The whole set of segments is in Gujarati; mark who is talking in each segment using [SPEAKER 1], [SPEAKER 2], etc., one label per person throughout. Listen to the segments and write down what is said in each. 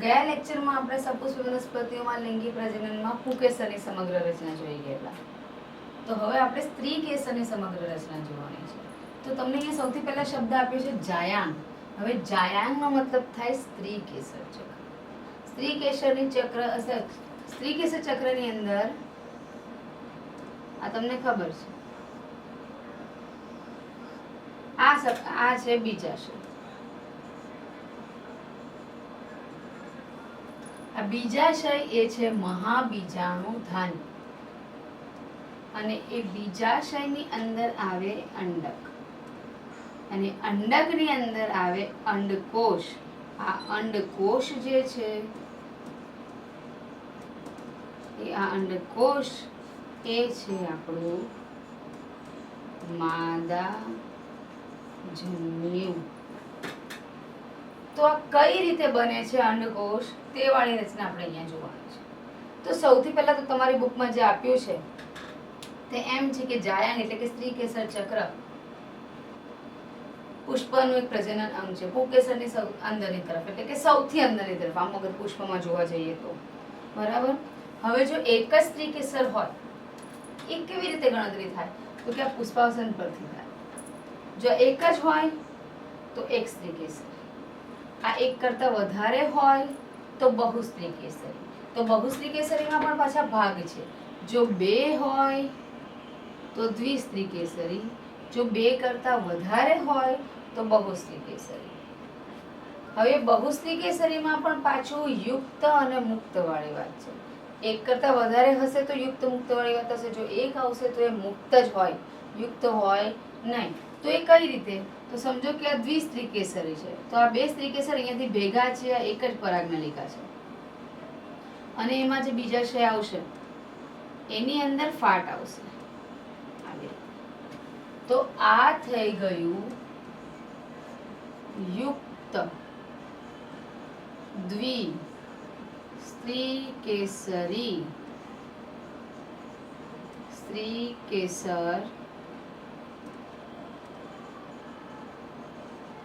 [SPEAKER 1] ગયા લેક્ચરમાં આપણે સપુષ્પ વનસ્પતિઓમાં લિંગી પ્રજનનમાં પુંકેસરની સમગ્ર રચના જોઈ ગયેલા. તો હવે આપણે સ્ત્રી કેસરની સમગ્ર રચના જોવાની છે. તો તમને અહીંયા સૌથી પહેલા શબ્દ આપ્યો છે જાયાંગ. હવે જાયાંગનો મતલબ થાય સ્ત્રી કેસર ચક્ર. સ્ત્રી કેસરની સ્ત્રી કેસર ચક્રની અંદર આ તમને ખબર છે, આ છે બીજાશય. આ બીજાશય એ છે મહાબીજાણુ ધાન્ય, અને એ બીજાશયની અંદર આવે અંડક, અને અંડકની અંદર આવે અંડકોષ. આ અંડકોષ જે છે એ આ અંડકોષ એ છે આપણું માદા જન્યુ. તો આ કઈ રીતે બને છે અંડકોષ તે વાળી રચના આપણે અહીંયા જોવાની છે. તો સૌથી પહેલા તો તમારી બુકમાં જે આપ્યું છે તે એમ છે કે જાયાંગ એટલે કે સ્ત્રી કેસર ચક્ર પુષ્પનું એક પ્રજનન અંગ છે. પુંકેસરની અંદરની તરફ એટલે કે સૌથી અંદરની તરફ આમ અગર પુષ્પમાં જોવા જઈએ તો, બરાબર. હવે જો એક જ સ્ત્રી કેસર હોય એ કેવી રીતે ગણતરી થાય? તો કે આ પુષ્પાવસન પરથી થાય. જો એક જ હોય તો એક સ્ત્રી કેસર, આ એક કરતા વધારે હોય તો બહુસ્ત્રી કેસરી. તો બહુસ્ત્રી કેસરીમાં પણ પાછા ભાગ છે. જો બે હોય તો દ્વિસ્ત્રી કેસરી, જો બે કરતા વધારે હોય તો બહુસ્ત્રી કેસરી. હવે બહુસ્ત્રી કેસરીમાં પણ પાછું યુક્ત અને મુક્ત વાળી વાત છે. એક કરતા વધારે હશે તો યુક્ત મુક્ત વાળી વાત હશે. જો એક આવશે તો એ મુક્ત જ હોય, યુક્ત હોય નહીં. તો એ કઈ રીતે? તો સમજો કે આ દ્વિસ્ત્રી કેસરી છે, તો આ બે સ્ત્રી કેસર અહીંયાથી ભેગા છે, આ એક જ પરાગનલિકા છે, અને એમાં જે બીજાશય આવશે એની અંદર ફાટ આવશે. તો આ થઈ ગયું યુક્ત દ્વિ સ્ત્રી કેસરી સ્ત્રી કેસર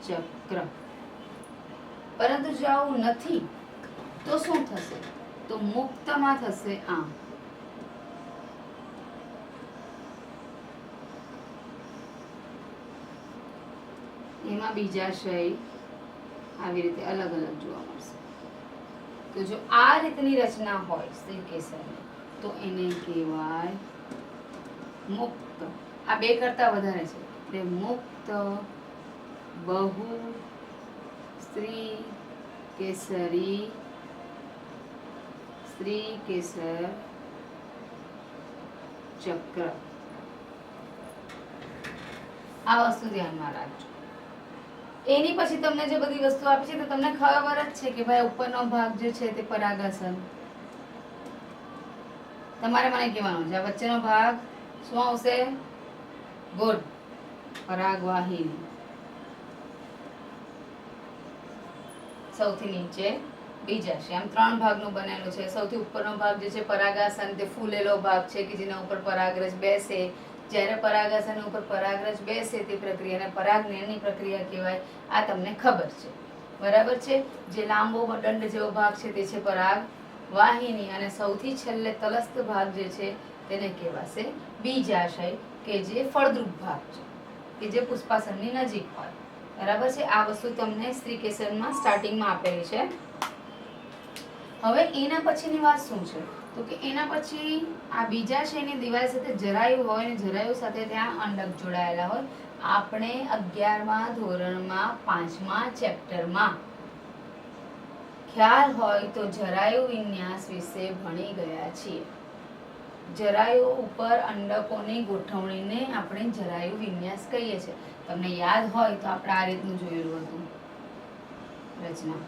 [SPEAKER 1] ચક્ર. પરંતુ જો આવું નથી તો શું થશે? તો મુક્તમાં થશે આમ. એમાં બીજાશય આવી રીતે અલગ અલગ જોવા મળશે. તો જો આ રીતની રચના હોય સ્ત્રી કેસરની તો એને કહેવાય મુક્ત. આ બે કરતા વધારે છે એટલે મુક્ત બહુ સ્ત્રી કેસરી સ્ત્રી કેસર ચક્ર. આ વસ્તુ ધ્યાનમાં રાખજો. એની પછી તમને જે બધી વસ્તુ આપી છે તો તમને ખબર જ છે કે ભાઈ ઉપરનો ભાગ જે છે તે પરાગાસન. તમારે મને કહેવાનું છે આ વચ્ચેનો ભાગ શું આવશે? ગુડ, પરાગવાહિની. સૌથી નીચે બીજાશય. આમ ત્રણ ભાગનું બનેલું છે. સૌથી ઉપરનો ભાગ જે છે પરાગાસન, તે ફૂલેલો ભાગ છે કે જેના ઉપર પરાગરજ બેસે. જ્યારે પરાગાસન ઉપર પરાગરજ બેસે તે પ્રક્રિયાને પરાગનયનની પ્રક્રિયા કહેવાય. આ તમને ખબર છે, બરાબર છે. જે લાંબો દંડ જેવો ભાગ છે તે છે પરાગ વાહિની, અને સૌથી છેલ્લે તલસ્થ ભાગ જે છે તેને કહેવાશે બીજાશય, કે જે ફળદ્રુપ ભાગ છે, કે જે પુષ્પાસનની નજીક હોય, બરાબર છે. આ વસ્તુ તમને સ્ત્રી કેસરમાં સ્ટાર્ટિંગમાં આપેલી છે. હવે એના પછીની વાત શું છે? તો કે એના પછી આ બીજાશયની દિવાલ સાથે જરાયુ હોય, અને જરાયુ સાથે ત્યાં અંડક જોડાયેલા હોય. આપણે 11મા ધોરણમાં 5મા ચેપ્ટરમાં ખ્યાલ હોય તો જરાયુ વિન્યાસ વિશે ભણી ગયા છીએ. જરાયુ ઉપર અંડકોની ગોઠવણીને આપણે જરાયુ વિન્યાસ કહીએ છીએ. તમને યાદ હોય તો આપણે આ રીતનું જોયેલું હતું રચના.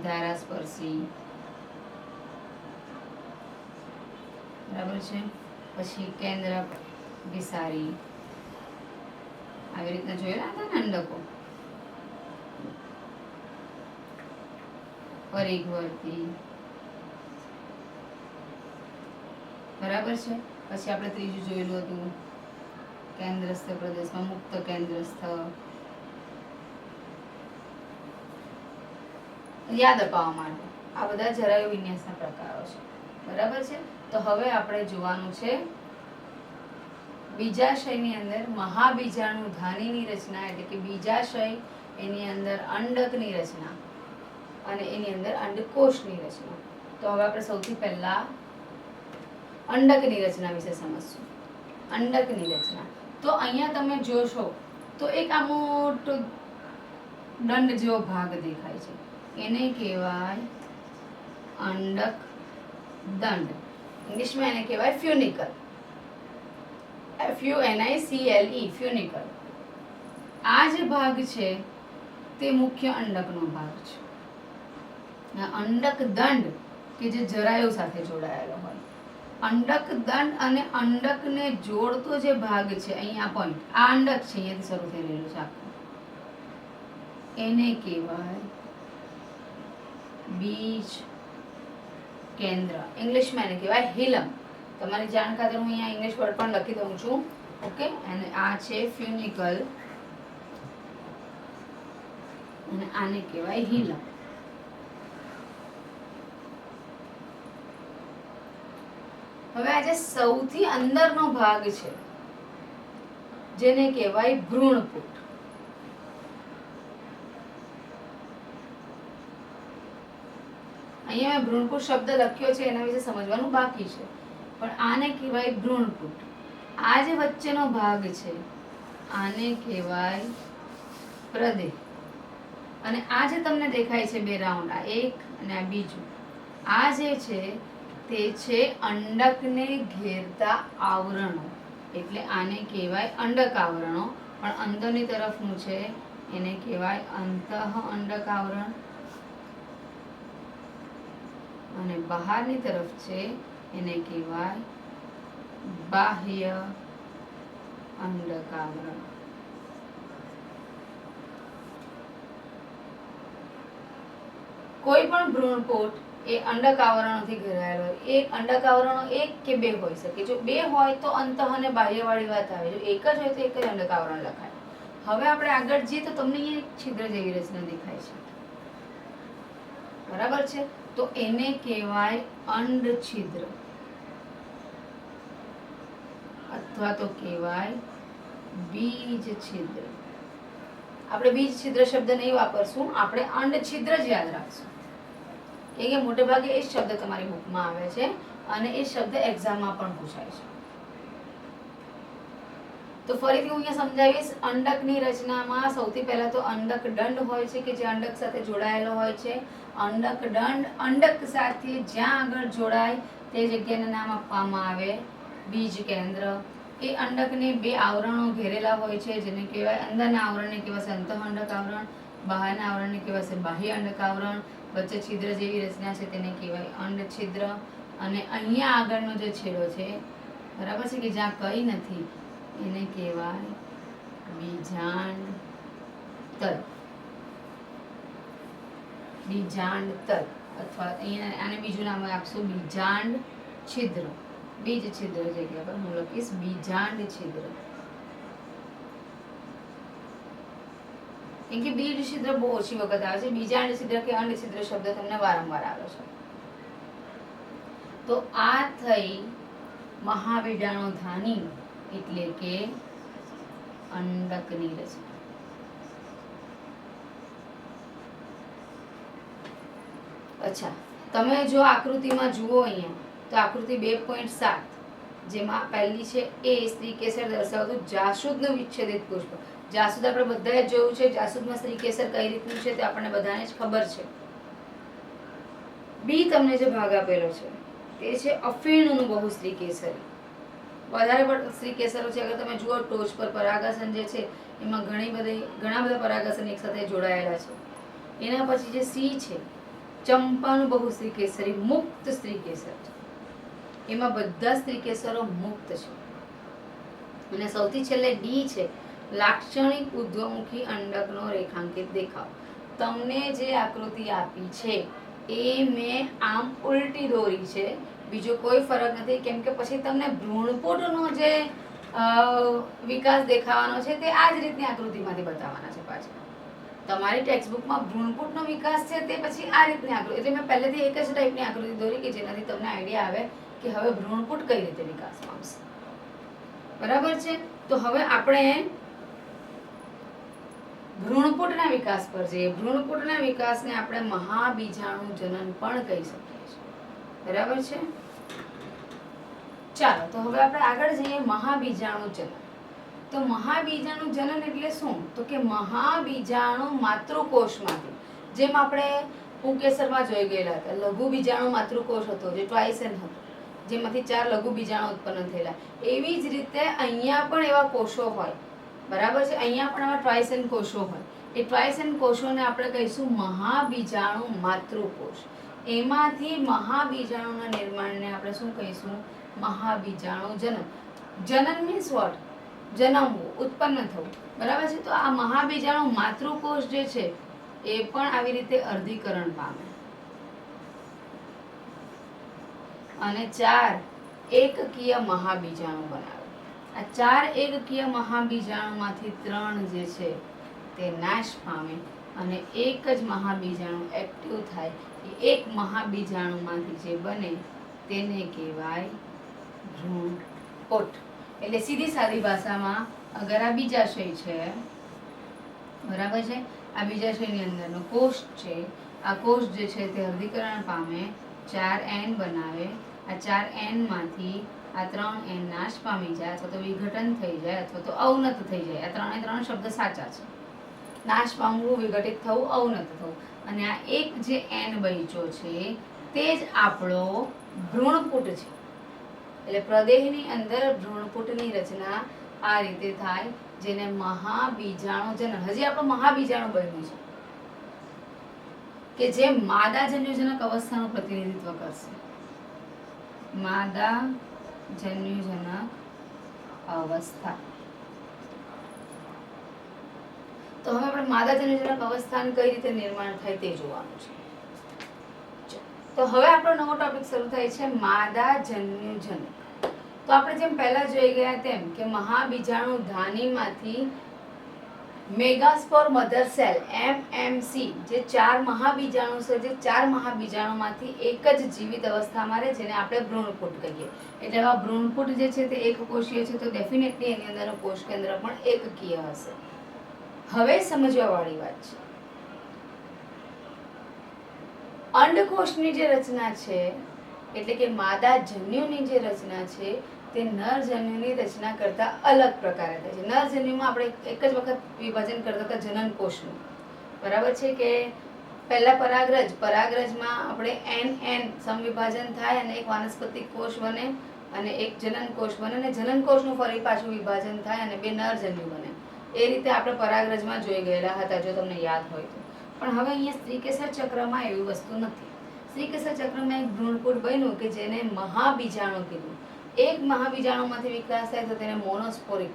[SPEAKER 1] ધારાસ્પર્શી, બરાબર છે. પછી કેન્દ્ર વિસારી, આવી રીતના જોયેલા હતા ને અંડકો. પરિઘવર્તી, બરાબર છે. પછી આપણે ત્રીજું જોયેલું હતું કેન્દ્રસ્થ પ્રદેશમાં મુક્ત કેન્દ્રસ્થ. યાદ અપાવવા માટે આ બધા જરાયુ વિન્યાસના પ્રકારો છે, બરાબર છે. તો હવે આપણે જોવાનું છે બીજાશયની અંદર મહાબીજાણુ ધાનીની રચના, એટલે કે બીજાશય, એની અંદર અંડકની રચના અને એની અંદર અંડકોષની રચના. તો હવે આપણે સૌથી પહેલા અંડકની રચના વિશે સમજશું. અંડકની રચના તો અહીંયા તમે જોશો તો એક આ મોટો દંડ જેવો ભાગ દેખાય છે, એને કહેવાય અંડક દંડ. ઇંગ્લિશમાં એને કહેવાય ફ્યુનિકલ, FUNICLE, ફ્યુનિકલ. આ જે ભાગ છે તે મુખ્ય અંડકનો ભાગ છે. અંડક દંડ કે જે જરાયુ સાથે જોડાયેલો હોય, અંડક દંડ અને અંડકને જોડતો જે ભાગ છે, અહીંયા પોઈન્ટ, આ અંડક છે, અહીંયાથી શરૂ થઈ રહેલું છે આખું, એને કહેવાય બીજ કેન્દ્ર. ઇંગ્લિશમાં એને કહેવાય હિલમ. તમારી જાણ ખાતર હું અહીંયા ઇંગ્લિશ વર્ડ પણ લખી દઉં છું, ઓકે. અને આ છે ફ્યુનિકલ અને આને કહેવાય હિલમ. હવે આ જે સૌથી અંદરનો ભાગ છે જેને કહેવાય ભ્રૂણપુટ. અહીંયા મેં ભ્રૂણપુટ શબ્દ લખ્યો છે, એના વિશે સમજવાનું બાકી છે, પણ આને કહેવાય ભ્રૂણપુટ. આ જે વચ્ચેનો ભાગ છે આને કહેવાય પ્રદેહ. અને આ જે તમને દેખાય છે બે રાઉન્ડ, આ એક અને આ બીજું, આ જે છે તે છે અંડકને ઘેરતા આવરણો, એટલે આને કહેવાય અંડક આવરણો. પણ અંદરની તરફનું છે એને કહેવાય અંતઃ અંડક આવરણ, અને બહારની તરફ છે એને કહેવાય બાહ્ય અંડક આવરણ. કોઈ પણ ભ્રૂણપોટ એ અંડક આવરણોથી ઘેરાયેલો હોય. એક અંડક આવરણો એક કે બે હોઈ શકે. જો બે હોય તો અંતઃ અને બાહ્ય વાળી વાત આવે, જો એક જ હોય તો એક જ અંડક આવરણ લખાય. હવે આપણે આગળ જઈએ તો તમને અહીંયા એક છિદ્ર જેવી રચના દેખાય છે, બરાબર છે. તો એને કહેવાય અંડ છિદ્ર, અથવા તો કહેવાય બીજ છિદ્ર. આપણે બીજ છિદ્ર શબ્દ નહીં વાપરશું, આપણે અંડ છિદ્ર જ યાદ રાખશું, કેમ કે મોટે ભાગે એ શબ્દ તમારી બુકમાં આવે છે અને એ શબ્દ એક્ઝામમાં પણ પૂછાય છે. તો ફરીથી હું અહીંયા સમજાવીશ. અંડકની રચનામાં સૌથી પહેલા તો અંડક દંડ હોય છે કે જે અંડક સાથે જોડાયેલો હોય છે. અંડક દંડ અંડક સાથે જ્યાં આગળ જોડાય તે જગ્યાને નામ આપવામાં આવે બીજ કેન્દ્ર. એ અંડકને બે આવરણો ઘેરેલા હોય છે જેને કહેવાય, અંદરના આવરણને કહેવાય અંતઃ અંડક આવરણ, બહારના આવરણને કહેવાય બાહ્ય અંડક આવરણ. વચ્ચે છિદ્ર જેવી રચના છે તેને કહેવાય અંડ છિદ્ર. અને અહીંયા આગળનો જે છેડો છે, બરાબર છે, કે જ્યાં કંઈ નથી, એને કહેવાય બીજાંડ તલ. બીજાંડ તલ, અથવા અહીંયા આને બીજું નામ આપશું બીજાંડ છિદ્ર. બીજ છિદ્ર જગ્યા પર હું લખીશ બીજાંડ છિદ્ર, કેમ કે બીજ છિદ્ર બહુ ઓછી વખત આવે છે. બીજાંડ છિદ્ર કે અંડ છિદ્ર શબ્દ તમને વારંવાર આવે છે. તો આ થઈ મહાબીજાણુ ધાની, એટલે કે અંડકની રચના. અચ્છા, તમે જો આકૃતિમાં જુઓ અહીંયા તો આકૃતિ 2.7, જેમાં પહેલી છે એ સ્ત્રી કેસર દર્શાવતું જાસૂદનું વિચ્છેદિત પુષ્પ. જાસૂદ આપણે બધાએ જોયું છે, જાસૂદમાં સ્ત્રી કેસર કઈ રીતનું છે તે આપણને બધાને જ ખબર છે. બી તમને જે ભાગ આપેલો છે તે છે અફીણનું બહુ સ્ત્રી કેસરી. વધારે પણ સ્ત્રી કેસરો છે, અગર તમે જુઓ ટોચ પર પરાગાસન જે છે એમાં ઘણા બધા પરાગાસન એક સાથે જોડાયેલા છે. એના પછી જે સી છે ચંપાનું બહુ સ્ત્રી કેસરી, મુક્ત સ્ત્રી કેસર છે, એમાં બધા સ્ત્રી કેસરો મુક્ત છે. અને સૌથી છેલ્લે ડી છે લાક્ષણિક ઉદ્ધવમુખી અંડકનો રેખાંકિત દેખાવ. તમને જે આકૃતિ આપી છે એ મેં આમ ઉલટી દોરી છે, બીજો કોઈ ફરક નથી, કેમ કે પછી તમને ભ્રૂણપુટનો જે વિકાસ દેખાવાનો છે તે આ જ રીતની આકૃતિમાંથી બતાવવાના છે પાછા. તમારી ટેક્સ્ટબુકમાં ભ્રૂણપુટનો વિકાસ છે તે પછી આ રીતની આકૃતિ, એટલે મેં પહેલેથી એક જ ટાઈપની આકૃતિ દોરી કે જેનાથી તમને આઈડિયા આવે કે હવે ભ્રૂણપુટ કઈ રીતે વિકાસ પામશે. બરાબર છે. તો હવે આપણે ભ્રૂણપુટના વિકાસ પર જઈએ. ભ્રૂણપુટના વિકાસને આપણે મહાબીજાણુ જનન પણ કહી શકીએ છીએ. બરાબર છે. ચાલો તો હવે આપણે આગળ જઈએ. મહાબીજાણુ જનન. તો મહાબીજાણુ જનન એટલે શું? તો કે મહાબીજાણુ માતૃકોષમાંથી, જેમ આપણે પુંકેસરમાં જોઈ ગયેલા હતા, લઘુ બીજાણુ માતૃકોષ હતો જે ટ્વાઇસેન હતો, જેમાંથી 4 લઘુ બીજાણુ ઉત્પન્ન થયેલા. એવી જ રીતે અહીંયા પણ એવા કોષો હોય. બરાબર છે. અહીંયા પણ આવા ટ્વાઇસેન કોષો હોય. એ ટ્વાઇસેન કોષોને આપણે કહીશું મહાબીજાણુ માતૃકોષ. એમાંથી મહાબીજાણુના નિર્માણને આપણે શું કહીશું? મહાબીજાણુ જનન. જનન મીન્સ વોટ? જન્મવું, ઉત્પન્ન થવું. બરાબર છે. તો આ મહાબીજાણુ માતૃકોષ જે છે એ પણ આવી રીતે અર્ધીકરણ પામે અને 4 એકકીય મહાબીજાણુ બનાવે. આ 4 એકકીય મહાબીજાણુમાંથી 3 જે છે તે નાશ પામે અને એક જ મહાબીજાણુ એક્ટિવ થાય. એ એક મહાબીજાણુમાંથી જે બને તેને કહેવાય ભ્રૂણપુટ. એટલે સીધી સાદી ભાષામાં અગર આ બીજાશય છે, બરાબર છે, આ બીજાશયની અંદરનો કોષ છે, આ કોષ જે છે તે અર્ધીકરણ પામે, 4N બનાવે. આ 4N માંથી આ 3N નાશ પામી જાય અથવા તો વિઘટન થઈ જાય અથવા તો અવનત થઈ જાય. આ 3 શબ્દ સાચા છે. નાશ પામવું, વિઘટિત થવું, અવનત થવું. અને આ એક જે N બચ્યો છે તે જ આપણો ભ્રૂણપુટ છે. એટલે પ્રદેહની અંદર ભ્રૂણપુટની રચના આ રીતે થાય, જેને મહાબીજાણુ જનન. હજી આપણું મહાબીજાણુ બન્યું છે કે જે માદા જન્યુજનક અવસ્થાનું પ્રતિનિધિત્વ કરશે. માદા જન્યુજનક અવસ્થા. તો હવે આપણે માદા જન્યુજનક અવસ્થાનું કઈ રીતે નિર્માણ થાય તે જોવાનું છે. તો હવે આપણો નવો ટોપિક શરૂ થાય છે માદા જન્યુજનક. તો આપણે જેમ પહેલા જોઈ ગયા તેમ કે મહાબીજાણુ ધાનીમાંથી મેગાસ્પોર મધર સેલ MMC જે 4 મહાબીજાણુ છે, જે 4 મહાબીજાણુમાંથી એક જ જીવિત અવસ્થામાં રહે, જેને આપણે ભ્રૂણપુટ કહીએ. એટલે આ ભ્રૂણપુટ જે છે તે એકકોષીય છે, તો ડેફિનેટલી એની અંદરનો કોષ કેન્દ્ર પણ એકકીય હશે. હવે સમજવા વાળી વાત છે, અંડકોષની જે રચના છે એટલે કે માદા જન્યુની જે રચના છે તે નર જન્યુની રચના કરતા અલગ પ્રકારે થાય છે. નર જન્યુમાં આપણે એક જ વખત વિભાજન કરતા હતા જનન કોષનું. બરાબર છે કે પહેલા પરાગરજમાં આપણે NN સમવિભાજન થાય અને એક વાનસ્પતિક કોષ બને અને એક જનન કોષ બને અને જનન કોષનું ફરી પાછું વિભાજન થાય અને 2 નર જન્યુ બને. એ રીતે આપણે પરાગરજમાં જોઈ ગયેલા હતા, જો તમને યાદ હોય તો. પણ હવે અહીંયા સ્ત્રીકેસર ચક્રમાં એવી વસ્તુ નથી. સ્ત્રીકેસર ચક્રમાં એક ભ્રૂણપુટ બન્યું કે જેને મહાબીજાણુ કીધું. એક મહાબીજાણુમાંથી વિકાસ થાય તો તેને મોનોસ્પોરિક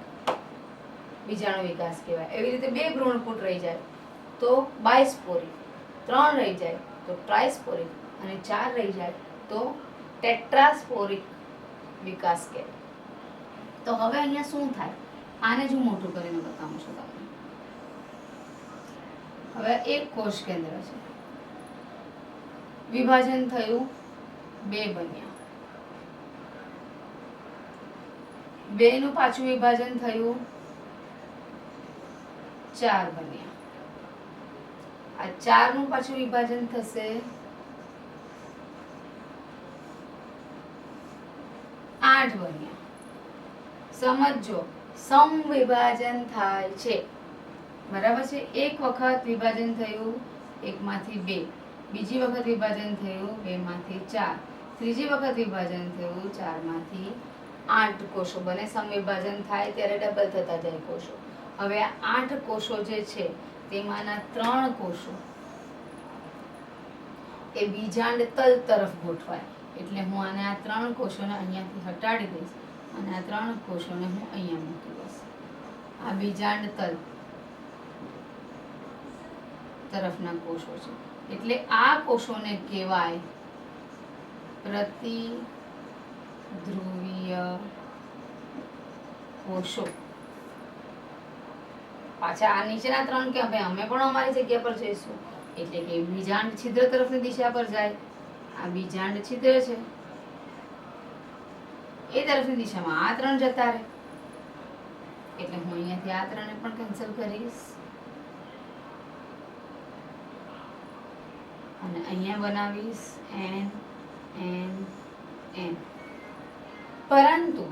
[SPEAKER 1] બીજાણુ વિકાસ કહેવાય. એવી રીતે 2 ભ્રૂણપુટ રહી જાય તો બાયસ્પોરિક, 3 રહી જાય તો ટ્રાયસ્પોરિક અને 4 રહી જાય તો ટેટ્રાસ્પોરિક વિકાસ કહેવાય. તો હવે અહીંયા શું થાય? આને જ હું મોટું કરીને બતાવું છું તમને. હવે એક કોષ કેન્દ્ર છે, વિભાજન થયું, 2 બન્યા, 2 નું પાછું વિભાજન થયું, 4 બન્યા. આ 4 નું પાછું વિભાજન થશે, 8 બન્યા. સમજો, સમવિભાજન થાય છે. બરાબર છે. એક વખત વિભાજન થયું, 1 માંથી 2, બીજી વખત વિભાજન થયું, 2 માંથી 4, ત્રીજી વખત વિભાજન થયું, 4 માંથી 8 કોષો બને. સમવિભાજન થાય ત્યારે ડબલ થતા જાય કોષો. હવે આ 8 કોષો જે છે તેમાંના 3 કોષો એ બીજાંડ તલ તરફ ગોઠવાય. એટલે હું આને આ 3 કોષોને અહીંયાથી હટાડી દઈશ અને આ 3 કોષોને હું અહીંયા મૂકી દઈશ. આ બીજાંડ તલ તરફના કોષો છે. એટલે આ કોષોને કહેવાય પ્રતિધ્રુવીય કોષો. પાછા આ નીચેના 3 કે ભાઈ અમે પણ અમારી જગ્યા પર જઈશું, એટલે કે બીજાંડ છિદ્ર તરફની દિશા પર જાય. આ બીજાંડ છિદ્ર છે એ તરફની દિશામાં આ 3 જતા રહે, એટલે હું અહીંયાથી આ 3 ને પણ કેન્સલ કરીશ અને અહીંયા બનાવીશ n n n. પરંતુ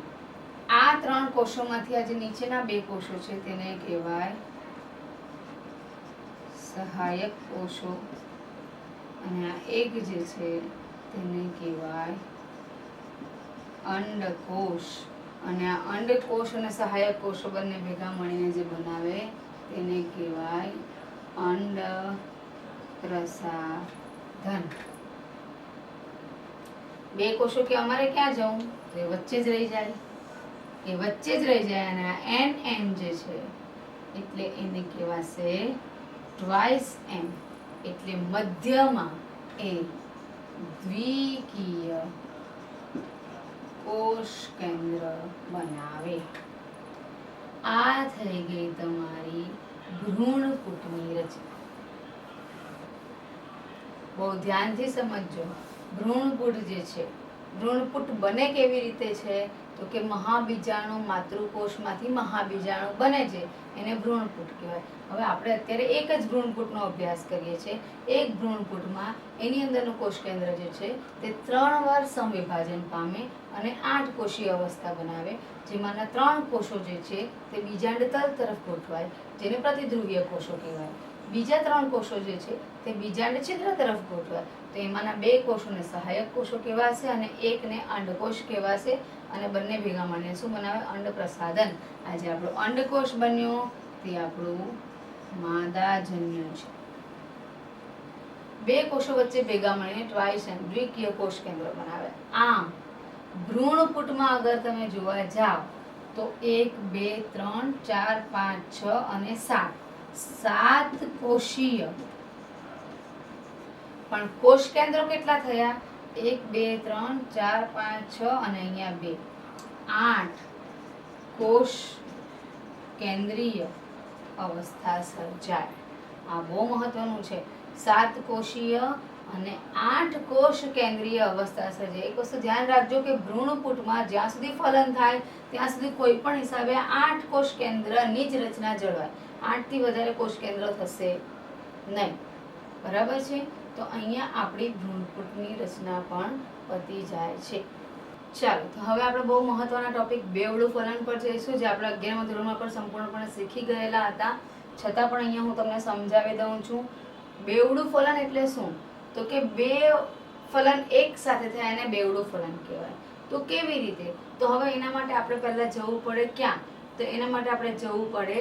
[SPEAKER 1] આ 3 કોષોમાંથી આજે નીચેના 2 કોષો છે તેને કહેવાય સહાયક કોષો, અને આ એક જે છે તેને કહેવાય અંડકોષ. અને આ અંડકોષ અને સહાયક કોષો બંને ભેગા મળીને જે બનાવે તેને કહેવાય અંડ પ્રસાધન. 2 કોષો કે અમારે ક્યાં જવું, તો એ વચ્ચે જ રહી જાય, અને આ n જે છે એટલે એને કહેવાશે ટ્વાઇસ n, એટલે મધ્યમાં એ દ્વિકીય કોષ કેન્દ્ર બનાવે. આ થઈ ગઈ તમારી ભ્રૂણપુટની રચના. બહુ ધ્યાનથી સમજજો. ભ્રૂણપુટ જે છે, ભ્રૂણપુટ બને કેવી રીતે છે, તો કે મહાબીજાણુ માતૃકોષમાંથી મહાબીજાણુ બને છે, એને ભ્રૂણપુટ કહેવાય. હવે આપણે અત્યારે એક જ ભ્રૂણપુટનો અભ્યાસ કરીએ છીએ. એક ભ્રૂણપુટમાં એની અંદરનું કોષ કેન્દ્ર જે છે તે 3 વાર સમવિભાજન પામે અને 8 કોષીય અવસ્થા બનાવે, જેમાંના 3 કોષો જે છે તે બીજાંડ તલ તરફ ગોઠવાય, જેને પ્રતિધ્રુવીય કોષો કહેવાય. બીજા 3 કોષો જે છે તે બીજાંડ છિદ્ર તરફ ગોઠવાય, તો એમાંના 2 કોષોને સહાયક કોષો કહેવાશે અને એકને અંડકોષ કહેવાશે, અને બંને ભેગા મળીને શું બનાવે, અંડ પ્રસાધન. આજે આપણો અંડકોષ બન્યો તે આપણું માદાજન્ય છે. 2 કોષો વચ્ચે ભેગા મળીને ટ્વાઇસ n દ્વિકીય કોષ કેન્દ્ર બનાવે. આમ ભ્રૂણપુટમાં અગર તમે જોવા જાઓ તો 1 2 3 4 5 6 અને 7 કોષીય, પણ કોષ કેન્દ્રો કેટલા થયા, 1 2 3 4 5 6 અને અહીંયા 2, 8 કોષ કેન્દ્રીય અવસ્થા સર્જાય. આ બહુ મહત્વનું છે. 7 કોષીય અને 8 કોષ કેન્દ્રીય અવસ્થા સર્જાય. એક વસ્તુ ધ્યાન રાખજો કે ભ્રૂણપુટમાં જ્યાં સુધી ફલન થાય ત્યાં સુધી કોઈ પણ હિસાબે 8 કોષ કેન્દ્રની જ રચના જળવાય. 8 થી વધારે કોષ કેન્દ્ર થશે નહીં. બરાબર છે? તો અહીંયા આપણી ભ્રૂણપુટની રચના પણ પતી જાય છે. ચાલો, તો હવે આપણે બહુ મહત્વના ટોપિક બેવડું ફલન પર જઈશું, જે આપણે 11મા ધોરણમાં પણ સંપૂર્ણપણે શીખી ગયેલા હતા, છતાં પણ અહીંયા હું તમને સમજાવી દઉં છું. બેવડું ફલન એટલે શું, તો કે 2 ફલન એક સાથે થાય એને બેવડું ફલન કહેવાય. તો કેવી રીતે, તો હવે એના માટે આપણે પહેલા જવું પડે ક્યાં, તો એના માટે આપણે જવું પડે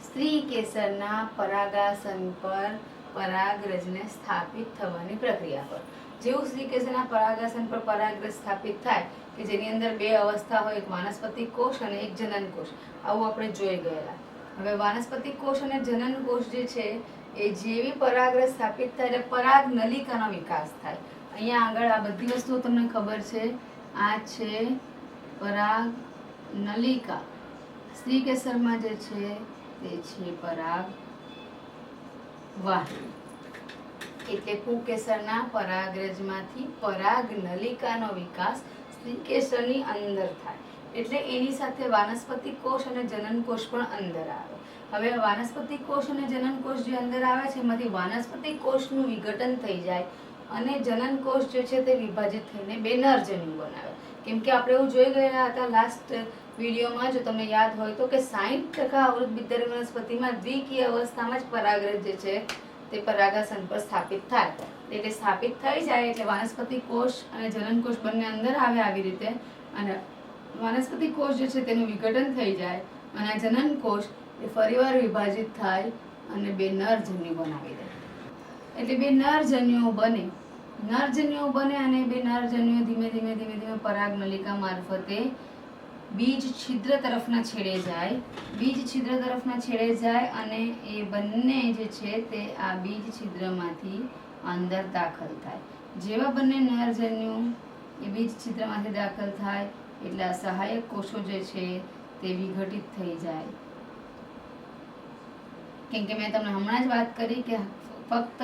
[SPEAKER 1] સ્ત્રી કેસરના પરાગાસન પર પરાગરજને સ્થાપિત થવાની પ્રક્રિયા પર. જેવું સ્ત્રી કેસરના પરાગાસન પર પરાગરજ સ્થાપિત થાય કે જેની અંદર 2 અવસ્થા હોય, એક વાનસ્પતિક કોષ અને એક જનન કોષ, આવું આપણે જોઈ ગયેલા. હવે વાનસ્પતિક કોષ અને જનન કોષ જે છે એ જેવી પરાગરજ સ્થાપિત થાય એટલે પરાગ નલિકાનો વિકાસ થાય. અહીંયા આગળ આ બધી વસ્તુઓ તમને ખબર છે. આ છે પરાગ નલિકા. સ્ત્રી કેસરમાં જે છે તે છે પરાગ વાહી. એટલે પુંકેસરના પરાગરજમાંથી પરાગ નલિકાનો વિકાસ સ્ત્રી કેસરની અંદર થાય, એટલે એની સાથે વાનસ્પતિક કોષ અને જનન કોષ પણ અંદર આવે. હવે વાનસ્પતિક કોષ અને જનન કોષ જે અંદર આવે છે એમાંથી વાનસ્પતિક કોષનું વિઘટન થઈ જાય અને જનન કોષ જે છે તે વિભાજિત થઈને 2 નરજન્યુ બનાવે. કેમ કે આપણે એવું જોઈ ગયા હતા લાસ્ટ વિડીયોમાં, જો તમને યાદ હોય તો, કે 60% અવૃતબીજધારી વનસ્પતિમાં દ્વિકીય અવસ્થામાં જ પરાગરજ જે છે તે પરાગાસન પર સ્થાપિત થાય. એટલે સ્થાપિત થઈ જાય એટલે વાનસ્પતિક કોષ અને જનન કોષ બંને અંદર આવે આવી રીતે, અને વાનસ્પતિક કોષ જે છે તેનું વિઘટન થઈ જાય અને આ જનન કોષ એ ફરીવાર વિભાજિત થાય અને 2 નરજન્યુ બનાવી દે. એટલે 2 નરજન્યુઓ બને અને 2 નરજન્યુઓ ધીમે ધીમે પરાગ નલિકા મારફતે બીજ છિદ્ર તરફના છેડે જાય અને એ બંને જે છે તે આ બીજ છિદ્રમાંથી અંદર દાખલ થાય. જેવા બંને નરજન્યુ એ બીજ છિદ્રમાંથી દાખલ થાય એટલે આ સહાયક કોષો જે છે તે વિઘટિત થઈ જાય કેમ કે મેં તમને હમણાં જ વાત કરી કે ફક્ત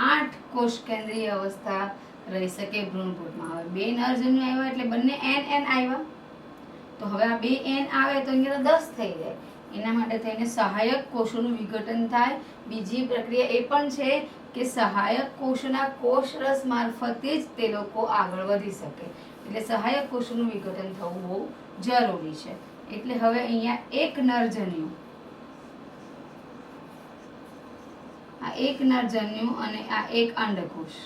[SPEAKER 1] 8 કોષ કેન્દ્રીય અવસ્થા રહી શકે ભ્રૂણપોષમાં. હવે 2 નરજન્યુ આવ્યા એટલે બંને એન આવ્યા, તો હવે આ 2 એન આવે તો અહીંયા તો 10 થઈ જાય. એના માટે થઈને સહાયક કોષોનું વિઘટન થાય. બીજી પ્રક્રિયા એ પણ છે કે સહાયક કોષના કોષરસ મારફતે જ તે લોકો આગળ વધી શકે, એટલે સહાયક કોષોનું વિઘટન થવું બહુ જરૂરી છે. એટલે હવે અહીંયા એક નરજન્યુ, આ એક નરજન્યુ અને આ એક અંડકોષ,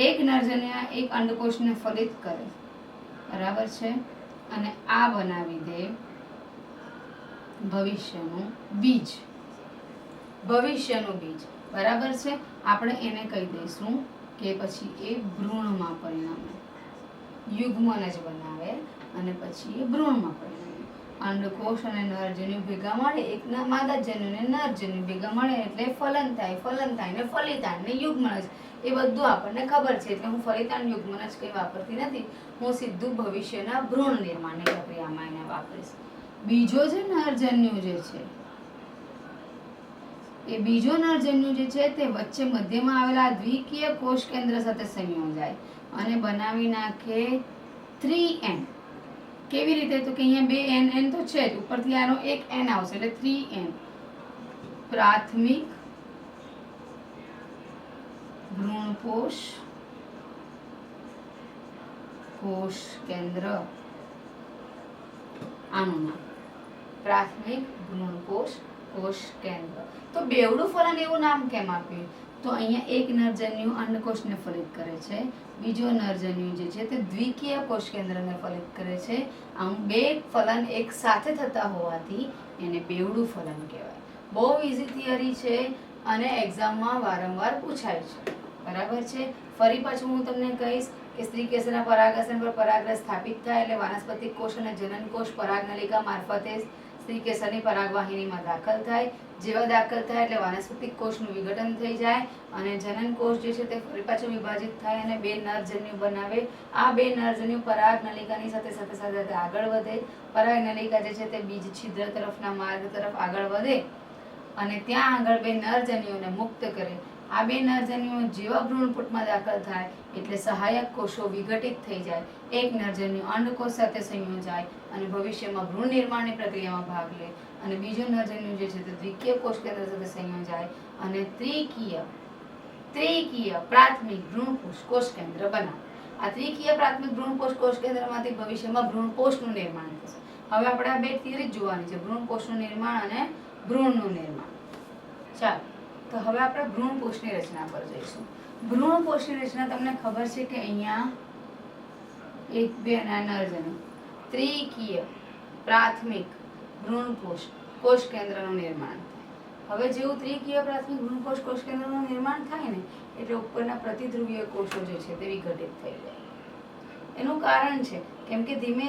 [SPEAKER 1] એક નરજન્યુ એક અંડકોષને ફલિત કરે, બરાબર છે, અને આ બનાવી દે ભવિષ્યનું બીજ. ભવિષ્યનું બીજ, બરાબર છે. આપણે એને કહી દઈશું કે પછી એ ભ્રૂણમાં પરિણમે, યુગ્મન જ બનાવે અને પછી એ ભ્રૂણમાં પરિણમે. અંડકોષ અને નરજન્યુ ભેગા મળે, એક માદાજન્યુ ને નરજન્યુ ભેગા મળે એટલે ફલન થાય ને ફલિતાંડ ને યુગ્મન જ. એ બધું આપણને ખબર છે, એટલે હું ફલિતાંડ યુગ્મન જ કંઈ વાપરતી નથી. હું સીધું ભવિષ્યના ભ્રૂણ નિર્માણની પ્રક્રિયામાં એને વાપરીશ. બીજો જે નરજન્યુ જે છે, એ બીજો નરજન્યુ જે છે તે વચ્ચે મધ્યમાં આવેલા દ્વિકીય કોષ કેન્દ્ર સાથે સંયોજાય અને બનાવી નાખે 3n. કેવી રીતે? તો કે અહીંયા 2 n તો છે જ, ઉપરથી આનો એક n આવશે એટલે 3n. પ્રાથમિક ભ્રૂણપોષ કોષ કેન્દ્ર, આનું નામ પ્રાથમિક ભ્રૂણપોષ કોષ કેન્દ્ર. તો બેવડું ફલન એવું નામ કેમ આપ્યું? તો અહીંયા એક નરજન્યુ અંડકોષને ફલિત કરે છે, બીજો નરજન્યુ જે છે તે દ્વિકીય કોષ કેન્દ્રને ફલિત કરે છે. આમ 2 ફલન એક સાથે થતા હોવાથી એને બેવડું ફલન કહેવાય. બહુ ઇઝી થિયરી છે અને એક્ઝામમાં વારંવાર પૂછાય છે, બરાબર છે. ફરી પાછું હું તમને કહીશ કે સ્ત્રી કેસરના પરાગાસન પર પરાગરસ સ્થાપિત થાય એટલે વાનસ્પતિક કોષ અને જનન કોષ પરાગનલિકા મારફતે સ્ત્રી કેસરની પરાગવાહિનીમાં દાખલ થાય. જેવા દાખલ થાય એટલે વાનસ્પતિક કોષનું વિઘટન થઈ જાય અને જનન કોષ જે છે તે ફરી પાછું વિભાજિત થાય અને 2 નરજન્યુ બનાવે. આ 2 નરજન્યુ પરાગનલિકાની સાથે આગળ વધે. પરાગનલિકા જે છે તે બીજ છિદ્ર તરફના માર્ગ તરફ આગળ વધે અને ત્યાં આગળ 2 નરજન્યુઓને મુક્ત કરે. આ 2 નરજન્યુઓ જેવા ભ્રૂણપોષમાં દાખલ થાય એટલે સહાયક કોષો વિઘટિત થઈ જાય. એક નરજન્યુ અંડકોષ સાથે સંયોજાય અને ભવિષ્યમાં ભ્રૂણ નિર્માણની પ્રક્રિયામાં ભાગ લે અને બીજો નરજન્યુ જે છે તે દ્વિકીય કોષ કેન્દ્ર સાથે સંયોજાય અને ત્રિકીય પ્રાથમિક ભ્રૂણપોષ કોષ કેન્દ્ર બનાવે. આ ત્રિકીય પ્રાથમિક ભ્રૂણપોષ કોષ કેન્દ્રમાંથી ભવિષ્યમાં ભ્રૂણપોષનું નિર્માણ થશે. હવે આપણે આ 2 થિયરી જોવાની છે, ભ્રૂણપોષનું નિર્માણ અને ભ્રૂણનું નિર્માણ. ચાલો, તો હવે આપણે ભ્રૂણપોષની રચના પર જઈશું. ભ્રૂણપોષની રચના તમને ખબર છે કે અહીંયા 1 2 ના નરજન્યુ ત્રિકીય પ્રાથમિક ભ્રૂણપોષ કોષ કેન્દ્રનું નિર્માણ થાય. હવે જેવું ત્રિકીય પ્રાથમિક ભ્રૂણપોષ કોષ કેન્દ્રનું નિર્માણ થાય ને એટલે ઉપરના પ્રતિધ્રુવીય કોષો જે છે તે વિઘટિત થઈ જાય. એનું કારણ છે કેમ કે ધીમે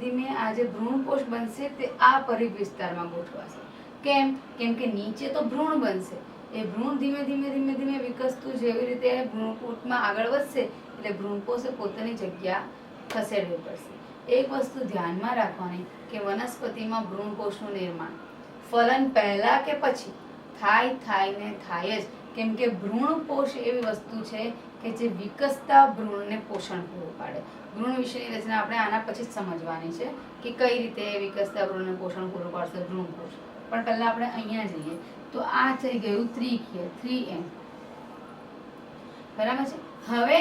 [SPEAKER 1] ધીમે આ જે ભ્રૂણપોષ બનશે તે આ પરિઘ વિસ્તારમાં ગોઠવાશે. કેમ કે નીચે તો ભ્રૂણ બનશે, એ ભ્રૂણ ધીમે ધીમે વિકસતું જેવી રીતે ભ્રૂણપોષમાં આગળ વધશે એટલે ભ્રૂણપોષે પોતાની જગ્યા ખસેડવી પડશે. એક વસ્તુ ધ્યાનમાં રાખવાની કે વનસ્પતિમાં ભ્રૂણપોષનું નિર્માણ ફલન પહેલા કે પછી થાય જ. કેમ કે ભ્રૂણપોષ એવી વસ્તુ છે કે જે વિકસતા ભ્રૂણને પોષણ પૂરું પાડે. ભ્રૂણ વિશેની રચના આપણે આના પછી જ સમજવાની છે કે કઈ રીતે વિકસતા ભ્રૂણને પોષણ પૂરું પાડશે ભ્રૂણપોષ. પણ પહેલા આપણે અહીંયા જઈએ તો આ થઈ ગયું ત્રિકીય 3n, બરાબર છે. હવે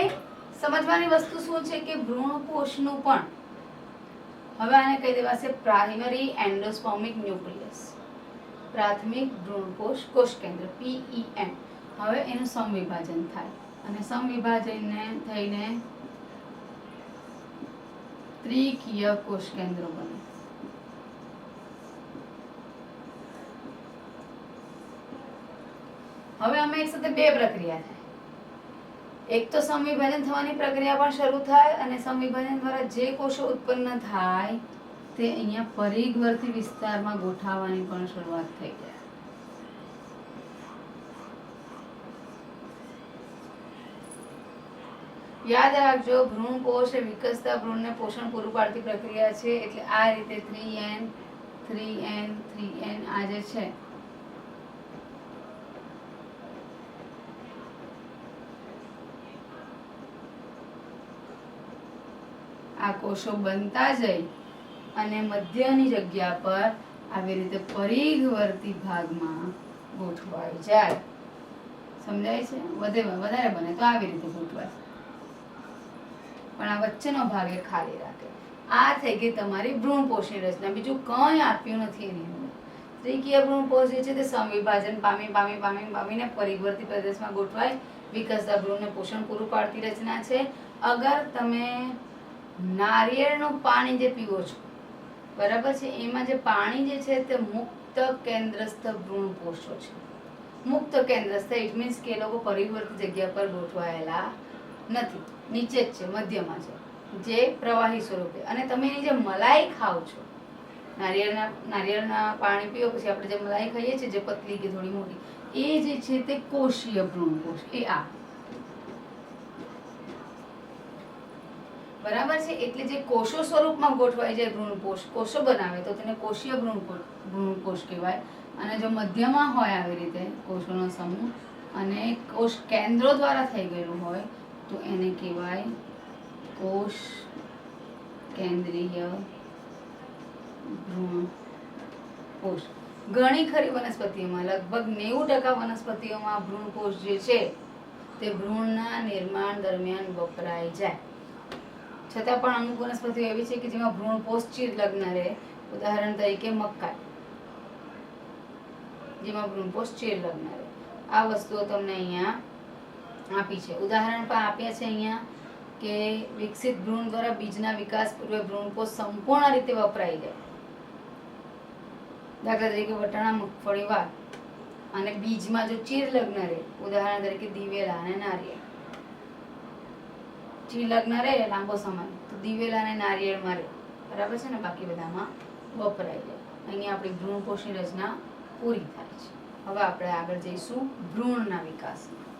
[SPEAKER 1] સમજવાની વસ્તુ શું છે કે ભ્રૂણપોષનું પણ હવે આને કહી દેવાશે પ્રાઇમરી એન્ડોસ્પર્મિક ન્યુક્લિયસ, પ્રાથમિક ભ્રૂણપોષ કોષ કેન્દ્ર PEN. હવે એનું સમવિભાજન થાય અને સમવિભાજનને થઈને ત્રિકીય કોષ કેન્દ્ર બને. હવે અમે એક સાથે 2 પ્રક્રિયા થાય. એક તો સમવિભાજન થવાની પ્રક્રિયા પણ શરૂ થાય અને સમવિભાજન દ્વારા જે કોષો ઉત્પન્ન થાય તે અહીંયા પરિઘવર્તી વિસ્તારમાં ગોઠવવાની પણ શરૂઆત થઈ જાય. યાદ રાખજો, ભ્રૂણપોષ એ વિકસતા ભ્રૂણને પોષણ પૂરું પાડતી પ્રક્રિયા છે. એટલે આ રીતે 3n આ જે છે આ કોષો બનતા જઈ અને મધ્યની જગ્યા પર આવી રીતે પરિઘવર્તી ભાગમાં ગોઠવાઈ જાય. સમજાય છે? વધારે બને તો આવી રીતે ગોઠવાય, પણ આ વચ્ચેનો ભાગ એ ખાલી રાખે. આ થઈ ગઈ તમારી ભ્રૂણપોષની રચના. બીજું કંઈ આપ્યું નથી એની અંદર. સ્ત્રીકીય ભ્રૂણપોષ જે છે તે સમવિભાજન પામીને પરિઘવર્તી પ્રદેશમાં ગોઠવાય વિકસતા ભ્રૂણને પોષણ પૂરું પાડતી રચના છે. અગર તમે નારિયેળનું પાણી જે પીવો છો, બરાબર છે, એમાં જે પાણી જે છે તે મુક્ત કેન્દ્રસ્થ ભ્રૂણપોષો છે. મુક્ત કેન્દ્રસ્થ ઇટ મીન્સ કે એ લોકો પરિવર્તિત જગ્યા પર ગોઠવાયેલા નથી, નીચે જ છે, મધ્યમાં છે, જે પ્રવાહી સ્વરૂપે. અને તમે એની જે મલાઈ ખાવ છો, નારિયેળના પાણી પીવો પછી આપણે જે મલાઈ ખાઈએ છીએ, જે પતલી કે થોડી મોટી, એ જે છે તે કોષીય ભ્રૂણપોષ. એ આ બરાબર છે. એટલે જે કોષો સ્વરૂપમાં ગોઠવાઈ જાય ભ્રૂણપોષ, કોષો બનાવે તો તેને કોષીય ભ્રૂણપોષ કહેવાય. અને જો મધ્યમાં હોય આવી રીતે કોષોનો સમૂહ અને કોષ કેન્દ્રો દ્વારા થઈ ગયેલું હોય તો એને કહેવાય કોષ કેન્દ્રીય ભ્રૂણપોષ. ઘણી ખરી વનસ્પતિઓમાં, લગભગ 90% વનસ્પતિઓમાં ભ્રૂણપોષ જે છે તે ભ્રૂણના નિર્માણ દરમિયાન વપરાય જાય. છતાં પણ અમુક વનસ્પતિઓ એવી છે કે જેમાં ભ્રૂણપોષ ચિરલગ્ન રહે. ઉદાહરણ તરીકે મકાઈ, જેમાં ભ્રૂણપોષ ચિરલગ્ન રહે. આ વસ્તુઓ તમને અહીંયા આપી છે. ઉદાહરણ પણ આપ્યા છે અહીંયા કે વિકસિત ભ્રૂણ દ્વારા બીજના વિકાસ પૂર્વે ભ્રૂણપોષ સંપૂર્ણ રીતે વપરાઈ જાય. દાખલા તરીકે વટાણા, મગફળી, વાલ, અને બીજમાં જો ચિરલગ્ન રહે, ઉદાહરણ તરીકે દિવેલા અને નારિયેળ. ચિરલગ્ન રહે લાંબો સમય તો દિવેલા અને નારિયેળમાં રહે, બરાબર છે ને, બાકી બધામાં વપરાઈ જાય. અહીંયા આપણી ભ્રૂણપોષની રચના પૂરી થાય છે. હવે આપણે આગળ જઈશું ભ્રૂણના વિકાસમાં.